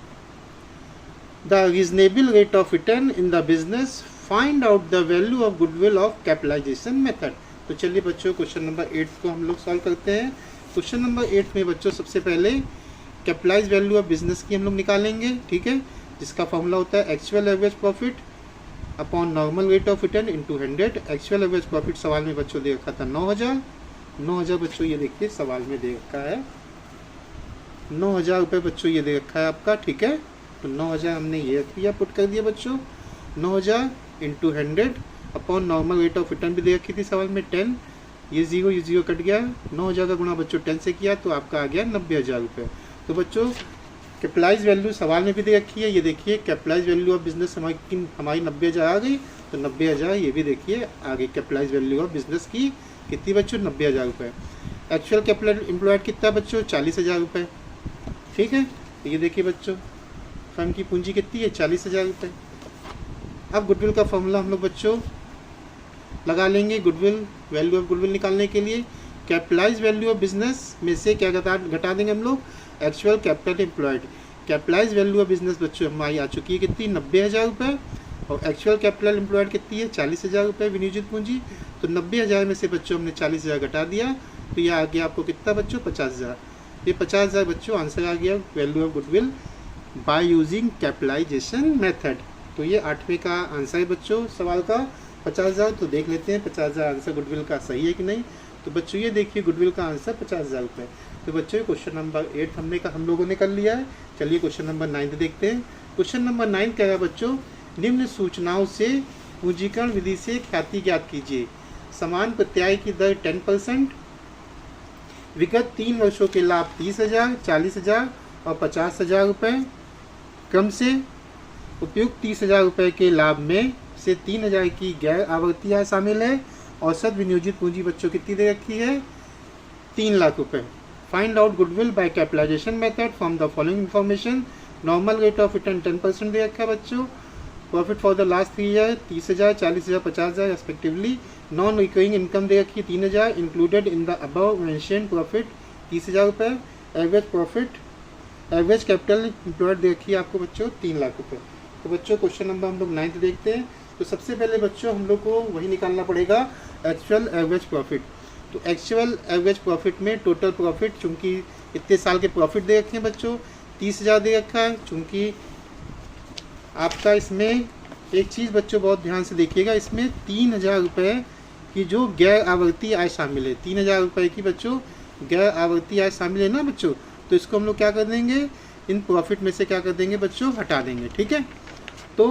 Speaker 1: the reasonable rate of return in the business. Find out the value of goodwill of capitalization method. तो चलिए बच्चों क्वेश्चन नंबर 8 को हम लोग सॉल्व करते हैं। क्वेश्चन नंबर 8 में बच्चों सबसे पहले कैपिटलाइज वैल्यू ऑफ बिजनेस की हम लोग निकालेंगे, ठीक है, जिसका फॉर्मूला होता है actual average profit upon normal rate of return into 100। Actual average profit सवाल में बच्चों दे रखा था 9,000 बच्चों ये देखिए सवाल में दे रखा है 9,000 रुपये बच्चों ये दे रखा है आपका, ठीक है। तो 9,000 हमने ये रख दिया, पुट कर दिया बच्चों। 9,000 into 100 upon normal rate of return भी दे रखी थी सवाल में 10, ये जीरो कट गया, 9,000 का गुणा बच्चों 10 से किया तो आपका आ गया 90,000 रुपये। तो बच्चों कैपिटलाइज वैल्यू सवाल में भी दे रखी है, ये देखिए कैपिटलाइज वैल्यू ऑफ बिजनेस हमारी 90,000 आ गई, तो 90,000 ये भी देखिए आगे कैपिटलाइज वैल्यू ऑफ बिजनेस की कितनी बच्चों 90,000 रुपये। एक्चुअल कैपिटल एम्प्लॉयड कितना बच्चों 40,000 रुपये, ठीक है। तो ये देखिए बच्चों फर्म की पूंजी कितनी है 40,000 रुपये। अब गुडविल का फॉर्मूला हम लोग बच्चों लगा लेंगे। गुडविल वैल्यू ऑफ गुडविल निकालने के लिए कैपिटलाइज वैल्यू ऑफ बिजनेस में से क्या घटा देंगे हम लोग, actual capital employed. Capitalise value of business बच्चों हमारी आ चुकी है कितनी 90,000 रुपये, और एक्चुअल कैपिटल एम्प्लॉयड कितनी है 40,000 रुपये विनियोजित पूंजी। तो 90,000 में से बच्चों हमने 40,000 घटा दिया, तो ये आ गया आपको कितना बच्चों 50,000। ये 50,000 बच्चों आंसर आ गया value of goodwill by using capitalisation method. तो ये 8वें का आंसर है बच्चों सवाल का 50,000। तो देख लेते हैं 50,000 आंसर गुडविल का सही है कि नहीं। तो बच्चों ये देखिए गुडविल का आंसर 50,000 रुपये। तो बच्चों क्वेश्चन नंबर 8 हम लोगों ने कर लिया है। चलिए क्वेश्चन नंबर 9 देखते हैं। क्वेश्चन नंबर 9 क्या है बच्चों, निम्न सूचनाओं से पूंजीकरण विधि से ख्याति ज्ञात कीजिए। समान प्रत्याय की दर 10%, विगत 3 वर्षों के लाभ 30,000, 40,000 और 50,000 रुपये। क्रम से उपयुक्त 30,000 रुपये के लाभ में से 3,000 की गैर आवर्ती आय शामिल है। औसत विनियोजित पूंजी बच्चों कितनी दे रखी है 3 लाख रुपये। Find out goodwill by capitalization method from the following information. Normal rate of return 10% दे रखा है बच्चों। Profit for the last 3 year 30,000, 40,000, 50,000 respectively. Non recurring income दे रखी है 3,000 included in the above mentioned profit 30,000 रुपये। Average profit, average capital employed दे रखी है आपको बच्चों 3 लाख रुपये। तो बच्चों क्वेश्चन नंबर हम लोग 9 देखते हैं। तो सबसे पहले बच्चों हम लोग को वही निकालना पड़ेगा एक्चुअल एवरेज प्रॉफिट। तो एक्चुअल एवरेज प्रॉफिट में टोटल प्रॉफिट चूँकि इतने साल के प्रॉफिट दे रखे हैं बच्चों 30,000 दे रखा है। चूँकि आपका इसमें एक चीज़ बच्चों बहुत ध्यान से देखिएगा, इसमें 3,000 रुपये की जो गैर आवर्ती आय शामिल है, 3,000 रुपये की बच्चों गैर आवर्ती आय शामिल है ना बच्चों। तो इसको हम लोग क्या कर देंगे, इन प्रॉफिट में से क्या कर देंगे बच्चों हटा देंगे, ठीक है। तो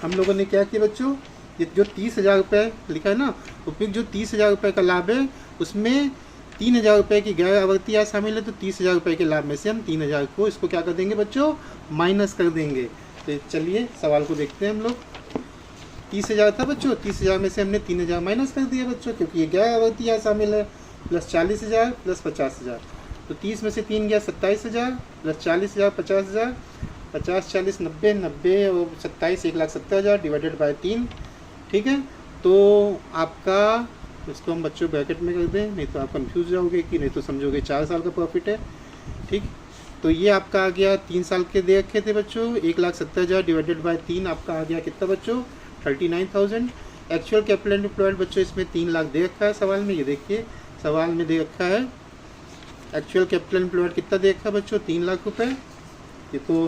Speaker 1: हम लोगों ने क्या किया बच्चों, ये जो 30,000 रुपये लिखा है ना, उपयुक्त जो 30,000 रुपये का लाभ है उसमें 3,000 रुपये की गैर आवर्ती आय शामिल है। तो 30,000 रुपये के लाभ में से हम 3,000 को इसको क्या कर देंगे बच्चों माइनस कर देंगे। तो चलिए सवाल को देखते हैं हम लोग। 30,000 था बच्चों, 30,000 में से हमने 3,000 माइनस कर दिया बच्चों, क्योंकि ये गैर आवर्ती आय शामिल है। प्लस 40,000 प्लस 50,000, तो 30 में से 3 गया 27,000 प्लस 40,000 50,000, 50 40 90 90 और 27 1,70,000 डिवाइडेड बाय 3, ठीक है। तो आपका इसको हम बच्चों ब्रैकेट में कर दें, नहीं तो आप कंफ्यूज जाओगे कि नहीं तो समझोगे 4 साल का प्रॉफिट है, ठीक। तो ये आपका आ गया 3 साल के दे रखे थे बच्चों 1,70,000 डिवाइडेड बाय 3 आपका आ गया कितना बच्चों 39,000। एक्चुअल कैपिटल एम्प्लॉयड बच्चों इसमें 3 लाख दे रखा है सवाल में, ये देखिए सवाल में दे रखा है एक्चुअल कैपिटल एम्प्लॉयड कितना दे रखा है बच्चों 3 लाख रुपये। ये तो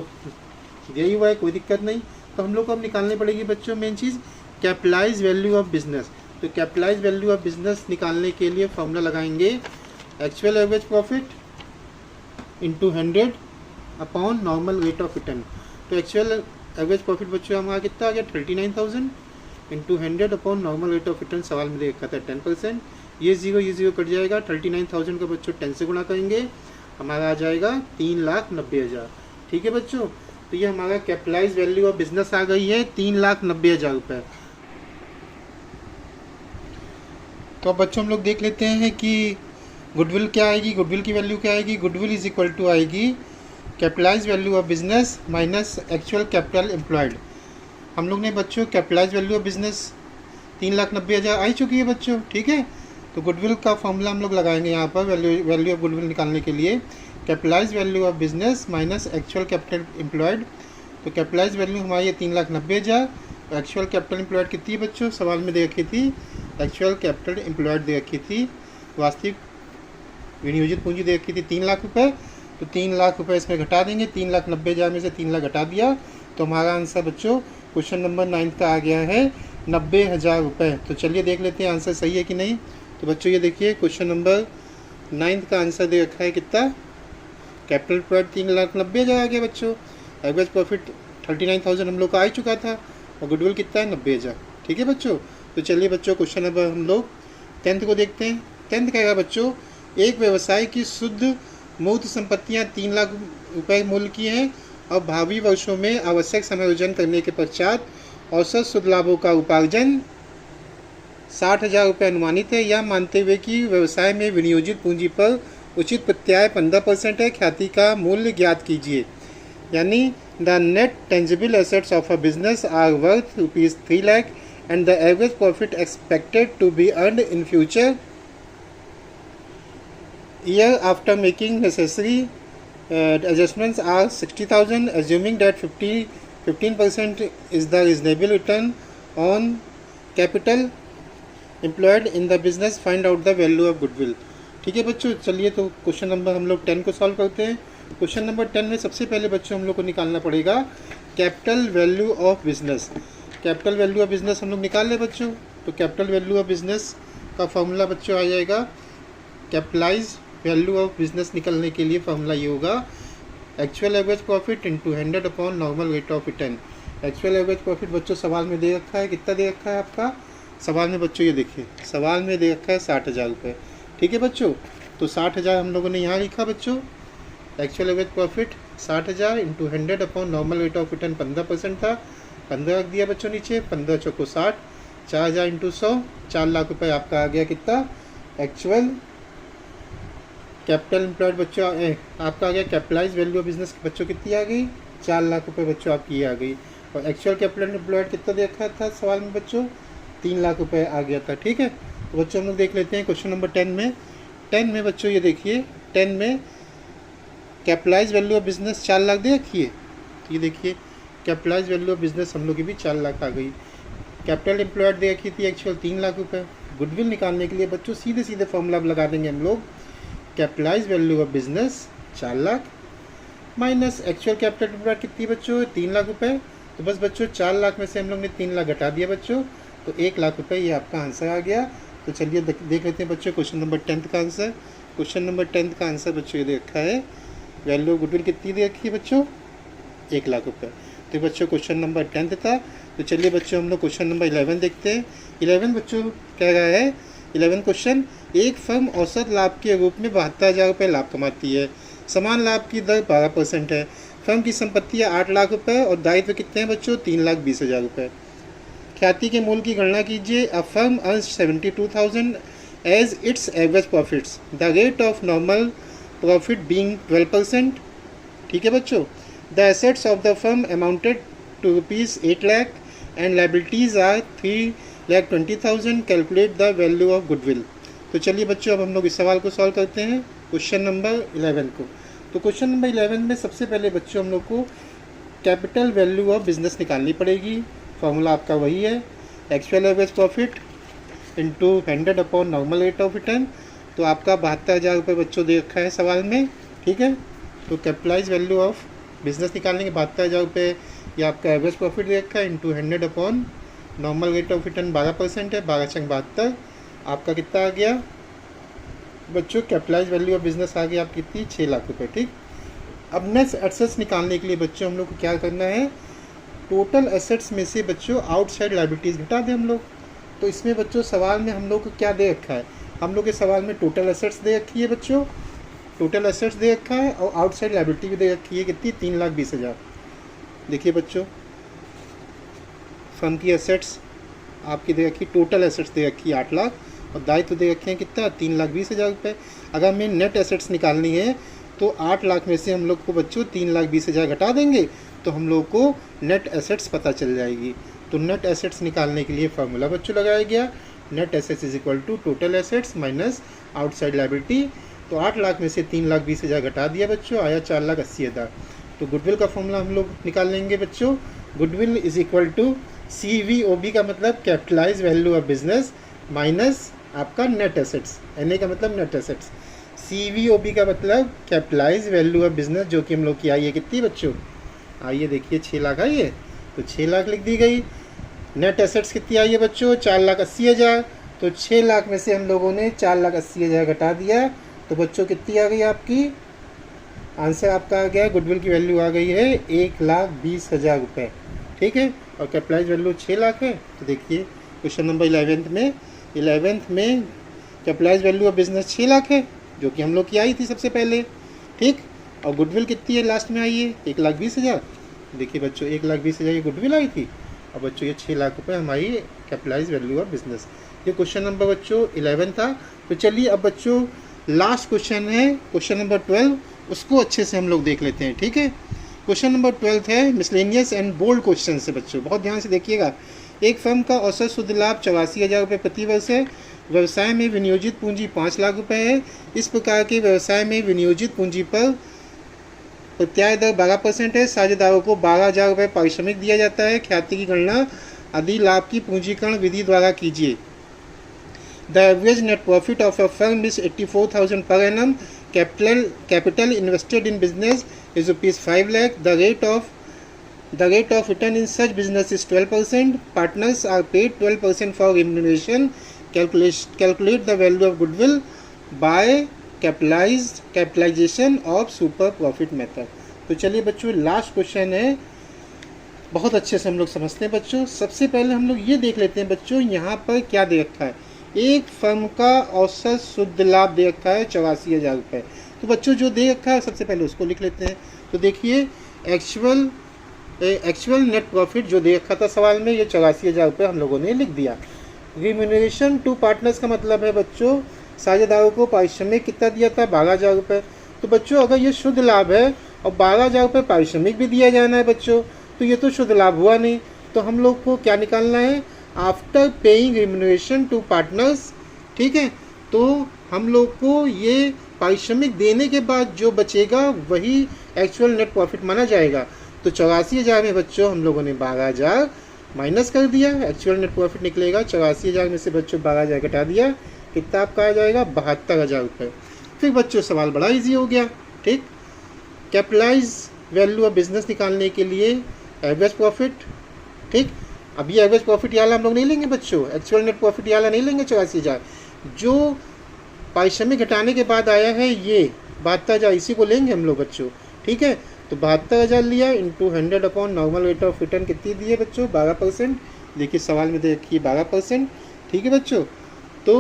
Speaker 1: दिया ही हुआ है, कोई दिक्कत नहीं। तो हम लोग को अब निकालनी पड़ेगी बच्चों मेन चीज़ कैपिटलाइज वैल्यू ऑफ बिजनेस। तो कैपिटलाइज वैल्यू ऑफ बिजनेस निकालने के लिए फॉर्मूला लगाएंगे actual average profit into 100 upon normal rate of return. तो एक्चुअल एवरेज प्रॉफिट बच्चों हमारा कितना आ गया 39,000 into 100 upon normal rate of return, सवाल में देखा था 10%। ये जीरो कट जाएगा, 39,000 का बच्चों 10 से गुणा करेंगे हमारा आ जाएगा 3,90,000, ठीक है बच्चों। तो ये हमारा कैपिटलाइज वैल्यू ऑफ बिजनेस आ गई है 3,90,000 रुपये। तो अब बच्चों हम लोग देख लेते हैं कि गुडविल क्या आएगी, गुडविल की वैल्यू क्या आएगी। गुडविल इज इक्वल टू आएगी capitalise value of business minus actual capital employed. हम लोग ने बच्चों कैपिटलाइज वैल्यू ऑफ बिजनेस 3,90,000 आई चुकी है बच्चों, ठीक है। तो गुडविल का फॉर्मूला हम लोग लगाएंगे यहाँ पर वैल्यू ऑफ गुडविल निकालने के लिए capitalise value of business minus actual capital employed. तो कैपिटलाइज वैल्यू हमारी है 3,90,000, एक्चुअल कैपिटल एम्प्लॉयड कितनी है बच्चों सवाल में दे रखी थी, एक्चुअल कैपिटल एम्प्लॉयड दे रखी थी, वास्तविक विनियोजित पूंजी दे रखी थी 3 लाख रुपये। तो 3 लाख रुपये इसमें घटा देंगे, 3,90,000 में से 3 लाख घटा दिया तो हमारा आंसर बच्चों क्वेश्चन नंबर 9 का आ गया है 90,000 रुपये। तो चलिए देख लेते हैं आंसर सही है कि नहीं। तो बच्चों ये देखिए क्वेश्चन नंबर 9 का आंसर दे रखा है कितना, कैपिटल एम्प्लॉयड 3,90,000 आ गया बच्चों, एवरेज प्रॉफिट 39,000 हम लोग का आ चुका था और गुडविल कितना है 90,000, ठीक है बच्चों। तो चलिए बच्चों क्वेश्चन नंबर हम लोग 10th को देखते हैं। 10th कहेगा बच्चों, एक व्यवसाय की शुद्ध मूर्त संपत्तियां 3 लाख रुपए मूल्य की हैं और भावी वर्षों में आवश्यक समायोजन करने के पश्चात औसत शुद्ध लाभों का उपार्जन 60,000 रुपये अनुमानित है। यह मानते हुए कि व्यवसाय में विनियोजित पूंजी पर उचित प्रत्याय 15% है। ख्याति का मूल्य ज्ञात कीजिए। यानी the net tangible assets of a business are worth ₹3 lakh and the average profit expected to be earned in future year after making necessary adjustments are 60,000, assuming that 15% is the reasonable return on capital employed in the business. Find out the value of goodwill. ठीक है बच्चों, चलिए तो क्वेश्चन नंबर हम लोग 10 को सॉल्व करते हैं। क्वेश्चन नंबर 10 में सबसे पहले बच्चों हम लोग को निकालना पड़ेगा capital value of business. Capital value of business हम लोग निकाल लें बच्चों। तो कैपिटल वैल्यू ऑफ बिजनेस का फॉर्मूला बच्चों आ जाएगा, कैपिटलाइज वैल्यू ऑफ बिजनेस निकलने के लिए फॉर्मूला ये होगा actual average profit into 100 upon normal rate of return. Actual average profit बच्चों सवाल में दे रखा है, कितना दे रखा है आपका सवाल में बच्चों, ये देखिए सवाल में दे रखा है 60,000 रुपये। ठीक है बच्चों, तो 60,000 हम लोगों ने यहाँ लिखा बच्चों, actual average profit 60,000 into 100 upon normal rate of return 15% था, 15 रख दिया बच्चों नीचे, 15 चौको 60, 4,000 इंटू 100, 4 लाख रुपए आपका आ गया कितना एक्चुअल कैपिटल एम्प्लॉयड बच्चों आपका आ गया। कैपिटलाइज वैल्यू ऑफ बिजनेस बच्चों कितनी आ गई, 4 लाख रुपए बच्चों आपकी आ गई। और एक्चुअल कैपिटल एम्प्लॉयड कितना देखा था सवाल में बच्चों, 3 लाख रुपए आ गया था। ठीक है, तो बच्चों हम लोग देख लेते हैं क्वेश्चन नंबर 10 में। 10 में बच्चों ये देखिए, 10 में capitalise value of business 4 lakh दे रखी है। ये देखिए कैपिटलाइज वैल्यू ऑफ बिजनेस हम लोग की भी 4 लाख आ गई। कैपिटल एम्प्लॉयड दे रखी थी एक्चुअल 3 लाख रुपए। गुडविल निकालने के लिए बच्चों सीधे सीधे फॉर्मूला लगा देंगे हम लोग, capitalise value of business 4 lakh minus actual capital employed कितनी बच्चों, 3 लाख रुपए। तो बस बच्चों 4 लाख में से हम लोग ने 3 लाख घटा दिया बच्चों, तो 1 लाख रुपए ये आपका आंसर आ गया। तो चलिए देख लेते हैं बच्चों क्वेश्चन नंबर 10 का आंसर। क्वेश्चन नंबर 10 का आंसर बच्चों ये दे रखा है, वैल्यू ऑफ गुडविल कितनी दे रखी है बच्चों, 1 लाख रुपये। तो बच्चों क्वेश्चन नंबर 10 था। तो चलिए बच्चों हम लोग क्वेश्चन नंबर 11 देखते हैं। 11 बच्चों कह रहा है, 11 क्वेश्चन, एक फर्म औसत लाभ के रूप में 72,000 रुपये लाभ कमाती है। समान लाभ की दर 12% है। फर्म की संपत्ति है 8 लाख रुपये और दायित्व कितने हैं बच्चों, 3,20,000 रुपये। ख्याति के मूल्य की गणना कीजिए। A firm earns 72,000 as its average profits, the rate of normal profit being 12%। ठीक है बच्चों, the assets of the firm amounted to ₹8 lakh and liabilities are 3,20,000। Calculate the value of goodwill. तो चलिए बच्चों अब हम लोग इस सवाल को सॉल्व करते हैं, क्वेश्चन नंबर 11 को। तो क्वेश्चन नंबर 11 में सबसे पहले बच्चों हम लोग को कैपिटल वैल्यू ऑफ बिजनेस निकालनी पड़ेगी। फॉर्मूला आपका वही है, actual average profit into 100 upon normal rate of return. तो आपका 72,000 रुपये बच्चों दे रखा है सवाल में। ठीक है, तो कैपिटलाइज वैल्यू ऑफ बिजनेस निकालेंगे, 72,000 रुपये ये आपका एवरेज प्रॉफिट दे रखा है into 100 upon normal rate of return 12% है, 12 चंग 72, आपका कितना आ गया बच्चों, कैपिटलाइज वैल्यू ऑफ बिजनेस आ गया आप कितनी, 6 लाख रुपये। ठीक, अब नेट एसेट्स निकालने के लिए बच्चों हम लोग को क्या करना है, टोटल एसेट्स में से बच्चों आउटसाइड लायबिलिटीज़ घटा दें हम लोग। तो इसमें बच्चों सवाल में हम लोग को क्या दे रखा है, हम लोग के सवाल में टोटल एसेट्स दे रखी है बच्चों, टोटल एसेट्स दे रखा है और आउटसाइड लायबिलिटी भी दे रखी है कितनी, 3,20,000। देखिए बच्चों फर्म की एसेट्स आपकी दे रखी, टोटल एसेट्स दे रखी है 8 लाख और दायित्व दे रखे हैं कितना, 3,20,000 रुपये। अगर हमें नेट एसेट्स निकालनी है तो 8 लाख में से हम लोग को बच्चों 3,20,000 घटा देंगे तो हम लोग को नेट एसेट्स पता चल जाएगी। तो नेट एसेट्स निकालने के लिए फार्मूला बच्चों लगाया गया, net assets is equal to total assets minus outside liability. तो 8 लाख में से 3,20,000 घटा दिया बच्चों, आया 4,80,000। तो गुडविल का फॉर्मूला हम लोग निकाल लेंगे बच्चों, goodwill is equal to CVOB का मतलब capitalise value of business minus आपका नेट एसेट्स, NA का मतलब नेट एसेट्स, CVOB का मतलब कैपिटलाइज वैल्यू ऑफ बिजनेस जो कि हम लोग की आई है कितनी बच्चों, आइए देखिए 6 लाख आई है, तो 6 लाख लिख दी गई। नेट एसेट्स कितनी आई है बच्चों, 4,80,000। तो 6 लाख में से हम लोगों ने 4,80,000 घटा दिया तो बच्चों कितनी आ गई आपकी, आंसर आपका आ गया, गुडविल की वैल्यू आ गई है 1,20,000 रुपये। ठीक है, और कैपिटलाइज वैल्यू 6 लाख है। तो देखिए क्वेश्चन नंबर 11th में capitalise value of business 6 lakh है, जो कि हम लोग की आई थी सबसे पहले, ठीक। और गुडविल कितनी है लास्ट में आई है, 1,20,000। देखिए बच्चों 1,20,000 ये गुडविल आई थी, और बच्चों ये 6 लाख रुपये हमारी कैपिटलाइज वैल्यू ऑफ बिजनेस। ये क्वेश्चन नंबर बच्चों 11 था। तो चलिए अब बच्चों लास्ट क्वेश्चन है, क्वेश्चन नंबर 12, उसको अच्छे से हम लोग देख लेते हैं, ठीक है। क्वेश्चन नंबर 12 है मिसलेनियस एंड बोल्ड क्वेश्चन से बच्चों, बहुत ध्यान से देखिएगा। एक फर्म का औसत शुद्ध लाभ 84,000 रुपये प्रति वर्ष है। व्यवसाय में विनियोजित पूंजी 5 लाख रुपये है। इस प्रकार के व्यवसाय में विनियोजित पूंजी पर प्रत्याय दर 12% है। साझेदारों को 12,000 रुपये पारिश्रमिक दिया जाता है। ख्याति की गणना अधि लाभ की पूंजीकरण विधि द्वारा कीजिए। The average net profit of a firm is 84,000 per annum. Capital invested in business is ₹5 lakh. The rate of return in such business is 12%. Partners are paid 12% for remuneration. Calculate the value of goodwill by capitalization of super profit method. तो चलिए बच्चों लास्ट क्वेश्चन है, बहुत अच्छे से हम लोग समझते हैं बच्चों। सबसे पहले हम लोग ये देख लेते हैं बच्चों यहाँ पर क्या दे रखा है। एक फर्म का औसत शुद्ध लाभ दे रखा है 84,000 रुपये। तो बच्चों जो दे रखा है सबसे पहले उसको लिख लेते हैं। तो देखिए एक्चुअल नेट प्रॉफिट जो दे रखा था सवाल में, ये 84,000 रुपये हम लोगों ने लिख दिया। रिम्यूनरेशन टू पार्टनर्स का मतलब है बच्चों साझेदारों को पारिश्रमिक कितना दिया था, 12,000 रुपये। तो बच्चों अगर ये शुद्ध लाभ है और 12,000 रुपये पारिश्रमिक भी दिया जाना है बच्चों, तो ये तो शुद्ध लाभ हुआ नहीं। तो हम लोग को क्या निकालना है, after paying remuneration to partners, ठीक है। तो हम लोग को ये पारिश्रमिक देने के बाद जो बचेगा वही एक्चुअल नेट प्रॉफिट माना जाएगा। तो 84,000 में बच्चों हम लोगों ने 12,000 माइनस कर दिया, एक्चुअल नेट प्रॉफिट निकलेगा। 84,000 में से बच्चों 12,000 घटा दिया, कितना आपका आ जाएगा 72,000 रुपये। फिर बच्चों सवाल बड़ा इजी हो गया, ठीक। कैपिटलाइज वैल्यू ऑफ बिजनेस निकालने के लिए एवरेज प्रॉफिट, ठीक। अब ये एवरेज प्रॉफिट वाला हम लोग नहीं लेंगे बच्चों, एक्चुअल नेट प्रॉफिट वाला नहीं लेंगे 84,000। जो पारिश्रमिक घटाने के बाद आया है ये 72,000, इसी को लेंगे हम लोग बच्चों, ठीक है। तो 72,000 लिया into 100 upon normal rate of return कितनी दी है बच्चों, 12%। देखिए सवाल में देखिए 12%, ठीक है बच्चों। तो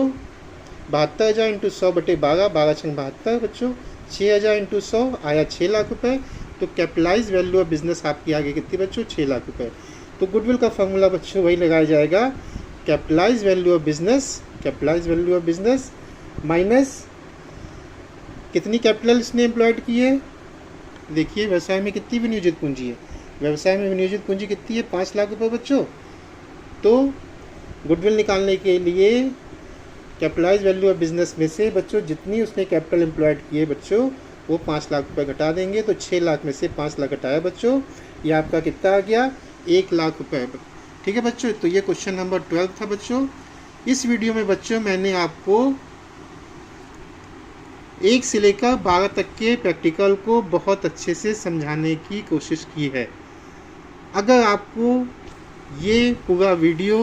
Speaker 1: 72,000 इंटू 100/12, 12 छंग 72 बच्चों। 6,000 इंटू 100 आया 6 लाख रुपये। तो कैपिटलाइज वैल्यू ऑफ बिजनेस आपकी आगे कितनी बच्चों, 6 लाख रुपये। तो गुडविल का फॉर्मूला बच्चों वही लगाया जाएगा, capitalise value of business minus कितनी कैपिटल इसने एम्प्लॉयड की है। देखिए व्यवसाय में कितनी विनियोजित पूंजी है, व्यवसाय में विनियोजित पूंजी कितनी है, 5 लाख रुपये बच्चों। तो गुडविल निकालने के लिए कैपिटलाइज वैल्यू ऑफ बिजनेस में से बच्चों जितनी उसने कैपिटल एम्प्लॉयड की है बच्चों वो 5 लाख रुपये घटा देंगे। तो 6 लाख में से 5 लाख घटाया बच्चों, ये आपका कितना आ गया, 1 लाख रुपये, ठीक है बच्चों। तो ये क्वेश्चन नंबर 12 था बच्चों। इस वीडियो में बच्चों मैंने आपको 1 से लेकर 12 तक के प्रैक्टिकल को बहुत अच्छे से समझाने की कोशिश की है। अगर आपको ये पूरा वीडियो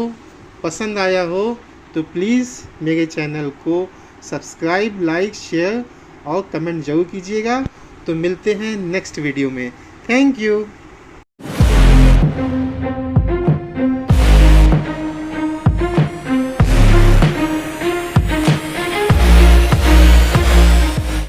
Speaker 1: पसंद आया हो तो प्लीज़ मेरे चैनल को सब्सक्राइब, लाइक, शेयर और कमेंट ज़रूर कीजिएगा। तो मिलते हैं नेक्स्ट वीडियो में। Thank you.